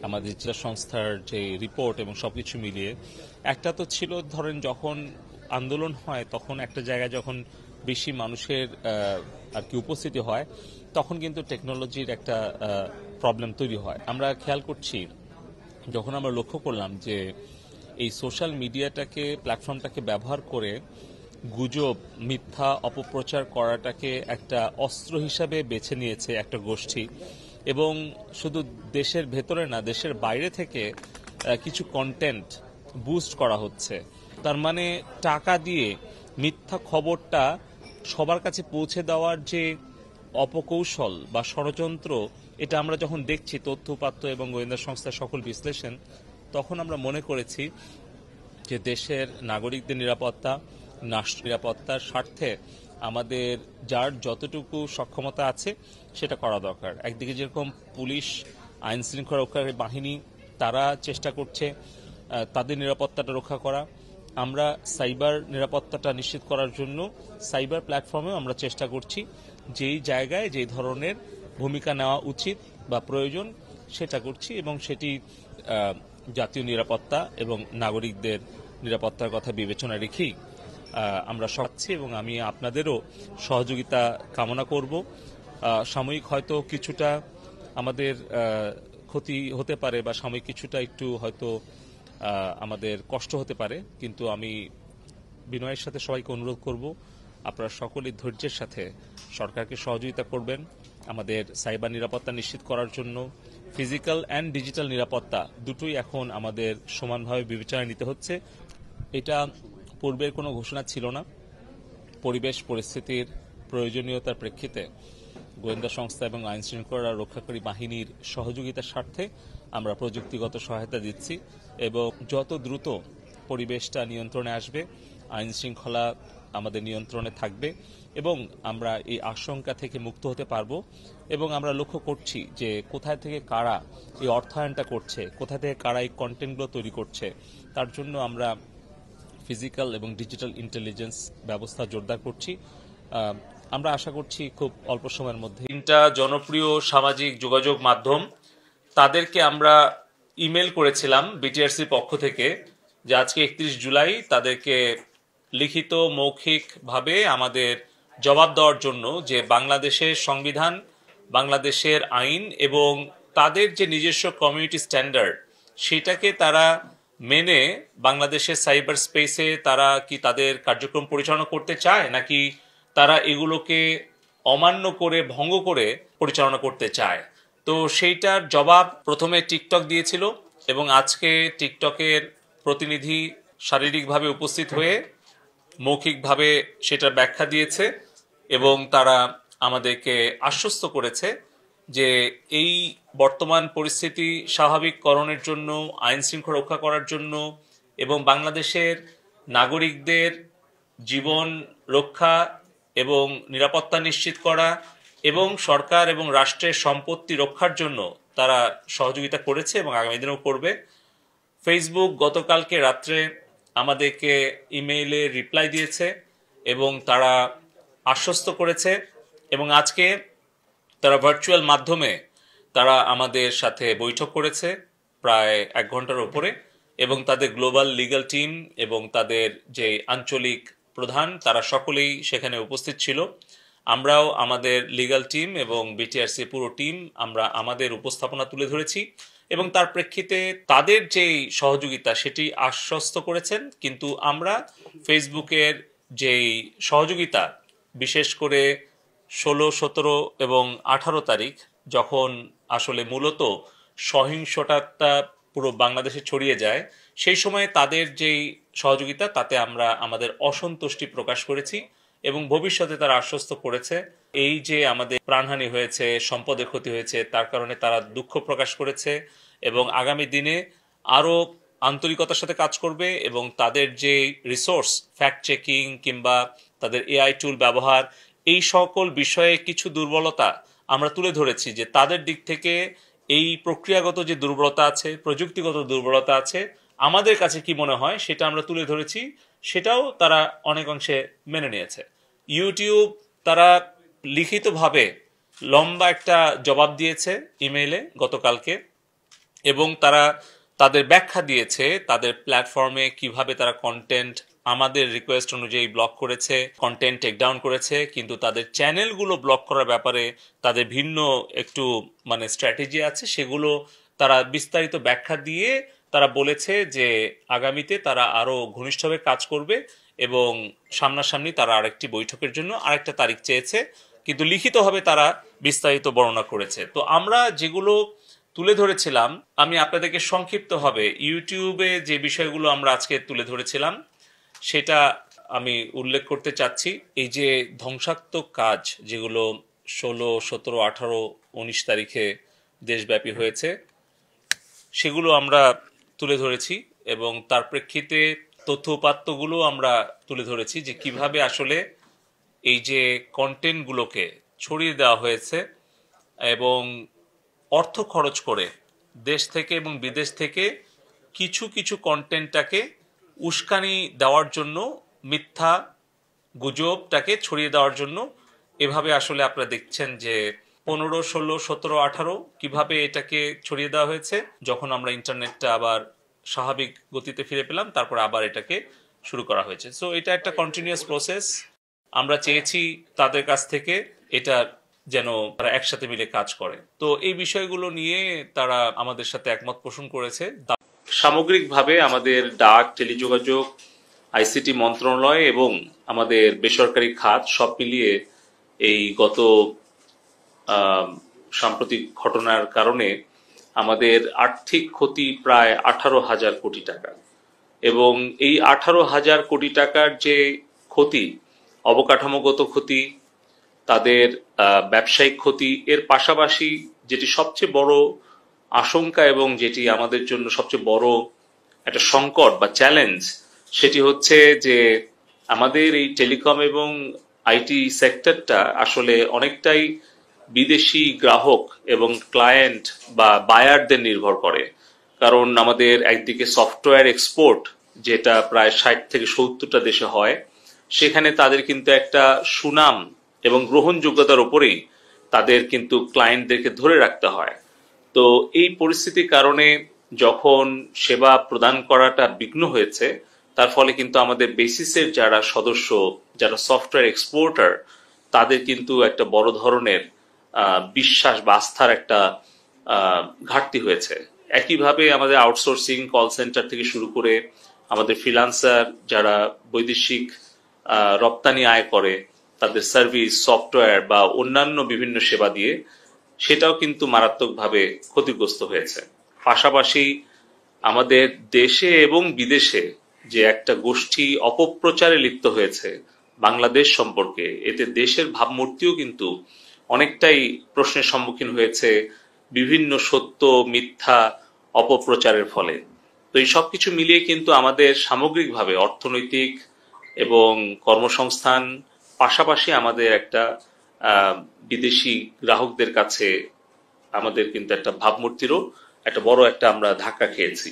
আমাদের জেলা সংস্থার যে রিপোর্ট এবং সবকিছু মিলিয়ে একটা তো ছিল, ধরেন যখন আন্দোলন হয় তখন একটা জায়গায় যখন বেশি মানুষের আর কি উপস্থিতি হয় তখন কিন্তু টেকনোলজির একটা প্রবলেম তৈরি হয়। আমরা খেয়াল করছি, যখন আমরা লক্ষ্য করলাম যে এই সোশ্যাল মিডিয়াটাকে, প্ল্যাটফর্মটাকে ব্যবহার করে গুজব, মিথ্যা অপপ্রচার করাটাকে একটা অস্ত্র হিসাবে বেছে নিয়েছে একটা গোষ্ঠী, এবং শুধু দেশের ভেতরে না, দেশের বাইরে থেকে কিছু কন্টেন্ট বুস্ট করা হচ্ছে। তার মানে টাকা দিয়ে মিথ্যা খবরটা সবার কাছে পৌঁছে দেওয়ার যে অপকৌশল বা ষড়যন্ত্র, এটা আমরা যখন দেখছি তথ্যউপাত্ত এবং গোয়েন্দা সংস্থার সকল বিশ্লেষণ, তখন আমরা মনে করেছি যে দেশের নাগরিকদের নিরাপত্তা, রাষ্ট্র নিরাপত্তার স্বার্থে আমাদের যার যতটুকু সক্ষমতা আছে সেটা করা দরকার। একদিকে যেরকম পুলিশ, আইন শৃঙ্খলা রক্ষাকারী বাহিনী, তারা চেষ্টা করছে তাদের নিরাপত্তাটা রক্ষা করা। আমরা সাইবার নিরাপত্তাটা নিশ্চিত করার জন্য সাইবার প্ল্যাটফর্মেও আমরা চেষ্টা করছি যেই জায়গায় যেই ধরনের ভূমিকা নেওয়া উচিত বা প্রয়োজন সেটা করছি, এবং সেটি জাতীয় নিরাপত্তা এবং নাগরিকদের নিরাপত্তার কথা বিবেচনা রেখেই আমরা সচ্ছি, এবং আমি আপনাদেরও সহযোগিতা কামনা করব। সাময়িক হয়তো কিছুটা আমাদের ক্ষতি হতে পারে বা সাময়িক কিছুটা একটু হয়তো আমাদের কষ্ট হতে পারে, কিন্তু আমি বিনয়ের সাথে সবাইকে অনুরোধ করব আপনারা সকলেই ধৈর্যের সাথে সরকারকে সহযোগিতা করবেন আমাদের সাইবার নিরাপত্তা নিশ্চিত করার জন্য। ফিজিক্যাল অ্যান্ড ডিজিটাল নিরাপত্তা দুটোই এখন আমাদের সমানভাবে বিবেচনায় নিতে হচ্ছে। এটা পূর্বের কোনো ঘোষণা ছিল না। পরিবেশ পরিস্থিতির প্রয়োজনীয়তার প্রেক্ষিতে গোয়েন্দা সংস্থা এবং আইন শৃঙ্খলা রক্ষাকারী বাহিনীর সহযোগিতার স্বার্থে আমরা প্রযুক্তিগত সহায়তা দিচ্ছি, এবং যত দ্রুত পরিবেশটা নিয়ন্ত্রণে আসবে, আইন শৃঙ্খলা আমাদের নিয়ন্ত্রণে থাকবে এবং আমরা এই আশঙ্কা থেকে মুক্ত হতে পারবো। এবং আমরা লক্ষ্য করছি যে কোথায় থেকে কারা এই অর্থায়নটা করছে, কোথা থেকে কারা এই কন্টেন্টগুলো তৈরি করছে, তার জন্য আমরা ফিজিক্যাল এবং ডিজিটাল ইন্টেলিজেন্স ব্যবস্থা জোরদার করছি। আমরা আশা করছি খুব অল্প সময়ের মধ্যে তিনটা জনপ্রিয় সামাজিক যোগাযোগ মাধ্যম, তাদেরকে আমরা ইমেল করেছিলাম বিটিআরসির পক্ষ থেকে যে আজকে 31 জুলাই তাদেরকে লিখিত মৌখিকভাবে আমাদের জবাব দেওয়ার জন্য যে বাংলাদেশের সংবিধান, বাংলাদেশের আইন এবং তাদের যে নিজস্ব কমিউনিটি স্ট্যান্ডার্ড, সেটাকে তারা মেনে বাংলাদেশের সাইবার স্পেসে তারা কি তাদের কার্যক্রম পরিচালনা করতে চায়, নাকি তারা এগুলোকে অমান্য করে, ভঙ্গ করে পরিচালনা করতে চায়। তো সেইটার জবাব প্রথমে টিকটক দিয়েছিল, এবং আজকে টিকটকের প্রতিনিধি শারীরিকভাবে উপস্থিত হয়ে মৌখিকভাবে সেটার ব্যাখ্যা দিয়েছে, এবং তারা আমাদেরকে আশ্বস্ত করেছে যে এই বর্তমান পরিস্থিতি স্বাভাবিককরণের জন্য, আইন শৃঙ্খলা রক্ষা করার জন্য এবং বাংলাদেশের নাগরিকদের জীবন রক্ষা এবং নিরাপত্তা নিশ্চিত করা এবং সরকার এবং রাষ্ট্রের সম্পত্তি রক্ষার জন্য তারা সহযোগিতা করেছে এবং আগামী দিনেও করবে। ফেসবুক গতকালকে রাত্রে আমাদেরকে ইমেইলে রিপ্লাই দিয়েছে এবং তারা আশ্বস্ত করেছে, এবং আজকে তারা ভার্চুয়াল মাধ্যমে তারা আমাদের সাথে বৈঠক করেছে প্রায় 1 ঘন্টার উপরে, এবং তাদের গ্লোবাল লিগ্যাল টিম এবং তাদের যে আঞ্চলিক প্রধান তারা সকলেই সেখানে উপস্থিত ছিল। আমরাও আমাদের লিগ্যাল টিম এবং বিটিআরসি পুরো টিম আমরা আমাদের উপস্থাপনা তুলে ধরেছি, এবং তার প্রেক্ষিতে তাদের যেই সহযোগিতা সেটি আশ্বস্ত করেছেন। কিন্তু আমরা ফেসবুকের যেই সহযোগিতা, বিশেষ করে 16, 17 এবং 18 তারিখ যখন আসলে মূলত সহিংসতা পুরো বাংলাদেশে ছড়িয়ে যায়, সেই সময় তাদের যেই সহযোগিতা তাতে আমরা আমাদের অসন্তুষ্টি প্রকাশ করেছি, এবং ভবিষ্যতে তারা আশ্বস্ত করেছে এই যে আমাদের প্রাণহানি হয়েছে, সম্পদের ক্ষতি হয়েছে, তার কারণে তারা দুঃখ প্রকাশ করেছে এবং আগামী দিনে আরও আন্তরিকতার সাথে কাজ করবে, এবং তাদের যে রিসোর্স, ফ্যাক্ট চেকিং কিংবা তাদের এআই টুল ব্যবহার, এই সকল বিষয়ে কিছু দুর্বলতা আমরা তুলে ধরেছি যে তাদের দিক থেকে এই প্রক্রিয়াগত যে দুর্বলতা আছে, প্রযুক্তিগত দুর্বলতা আছে, আমাদের কাছে কি মনে হয় সেটা আমরা তুলে ধরেছি, সেটাও তারা অনেক অংশে মেনে নিয়েছে। ইউটিউব তারা লিখিতভাবে লম্বা একটা জবাব দিয়েছে ইমেইলে গতকালকে, এবং তারা তাদের ব্যাখ্যা দিয়েছে তাদের প্ল্যাটফর্মে কিভাবে তারা কন্টেন্ট আমাদের রিকোয়েস্ট অনুযায়ী ব্লক করেছে, কন্টেন্ট টেক ডাউন করেছে, কিন্তু তাদের চ্যানেলগুলো ব্লক করার ব্যাপারে তাদের ভিন্ন একটু মানে স্ট্র্যাটেজি আছে, সেগুলো তারা বিস্তারিত ব্যাখ্যা দিয়ে তারা বলেছে যে আগামীতে তারা আরো ঘনিষ্ঠভাবে কাজ করবে এবং সামনাসামনি তারা আরেকটি বৈঠকের জন্য আরেকটা তারিখ চেয়েছে, কিন্তু লিখিতভাবে তারা বিস্তারিত বর্ণনা করেছে। তো আমরা যেগুলো তুলে ধরেছিলাম, আমি আপনাদেরকে সংক্ষিপ্তভাবে ইউটিউবে যে বিষয়গুলো আমরা আজকে তুলে ধরেছিলাম সেটা আমি উল্লেখ করতে চাচ্ছি। এই যে ধ্বংসাত্মক কাজ যেগুলো 16, 17, 18, 19 তারিখে দেশব্যাপী হয়েছে সেগুলো আমরা তুলে ধরেছি এবং তার প্রেক্ষিতে তথ্য উপাত্তগুলো আমরা তুলে ধরেছি যে কিভাবে আসলে এই যে কন্টেন্টগুলোকে ছড়িয়ে দেওয়া হয়েছে এবং অর্থ খরচ করে দেশ থেকে এবং বিদেশ থেকে কিছু কিছু কন্টেন্টটাকে উস্কানি দেওয়ার জন্য, মিথ্যা গুজবটাকে ছড়িয়ে দেওয়ার জন্য এভাবে আসলে আপনারা দেখছেন যে 15, 16, 17, 18 কিভাবে এটাকে ছড়িয়ে দেওয়া হয়েছে। যখন আমরা ইন্টারনেটটা আবার স্বাভাবিক গতিতে ফিরে পেলাম তারপর আবার এটাকে শুরু করা হয়েছে। সো এটা একটা কন্টিনিউয়াস প্রসেস। আমরা চেয়েছি তাদের কাছ থেকে এটা যেন তারা একসাথে মিলে কাজ করে। তো এই বিষয়গুলো নিয়ে তারা আমাদের সাথে একমত পোষণ করেছে। সামগ্রিকভাবে আমাদের ডাক, টেলিযোগাযোগ, আইসিটি মন্ত্রণালয় এবং আমাদের বেসরকারি খাত সব মিলিয়ে এই গত সাম্প্রতিক ঘটনার কারণে আমাদের আর্থিক ক্ষতি প্রায় 18,000 কোটি টাকা, এবং এই 18,000 কোটি টাকার যে ক্ষতি, অবকাঠামোগত ক্ষতি, তাদের ব্যবসায়িক ক্ষতি, এর পাশাপাশি যেটি সবচেয়ে বড় আশঙ্কা এবং যেটি আমাদের জন্য সবচেয়ে বড় একটা সংকট বা চ্যালেঞ্জ, সেটি হচ্ছে যে আমাদের এই টেলিকম এবং আইটি সেক্টরটা আসলে অনেকটাই বিদেশি গ্রাহক এবং ক্লায়েন্ট বা বায়ারদের নির্ভর করে। কারণ আমাদের একদিকে সফটওয়্যার এক্সপোর্ট যেটা প্রায় 60 থেকে 70টা দেশে হয়, সেখানে তাদের কিন্তু একটা সুনাম এবং গ্রহণযোগ্যতার উপরেই তাদের কিন্তু ক্লায়েন্টদেরকে ধরে রাখতে হয়। তো এই পরিস্থিতির কারণে যখন সেবা প্রদান করাটা বিঘ্ন হয়েছে, তার ফলে কিন্তু আমাদের বেসিসের যারা সদস্য, যারা সফটওয়্যার এক্সপোর্টার, তাদের কিন্তু একটা বড় ধরনের বিশ্বাস বা আস্থার একটা ঘাটতি হয়েছে। একইভাবে আমাদের আউটসোর্সিং, কল সেন্টার থেকে শুরু করে আমাদের ফ্রিল্যান্সার যারা বৈদেশিক রপ্তানি আয় করে, তাদের সার্ভিস, সফটওয়্যার বা অন্যান্য বিভিন্ন সেবা দিয়ে সেটাও কিন্তু মারাত্মকভাবে ক্ষতিগ্রস্ত হয়েছে। পাশাপাশি আমাদের দেশে এবং বিদেশে যে একটা গোষ্ঠী অপপ্রচারে লিপ্ত হয়েছে বাংলাদেশ সম্পর্কে, এতে দেশের ভাবমূর্তিও কিন্তু অনেকটাই প্রশ্নের সম্মুখীন হয়েছে বিভিন্ন সত্য মিথ্যা অপপ্রচারের ফলে। তো এই সবকিছু মিলিয়ে কিন্তু আমাদের সামগ্রিকভাবে অর্থনৈতিক এবং কর্মসংস্থান, পাশাপাশি আমাদের একটা বিদেশি গ্রাহকদের কাছে আমাদের কিন্তু একটা ভাবমূর্তিরও একটা বড় একটা আমরা ধাক্কা খেয়েছি।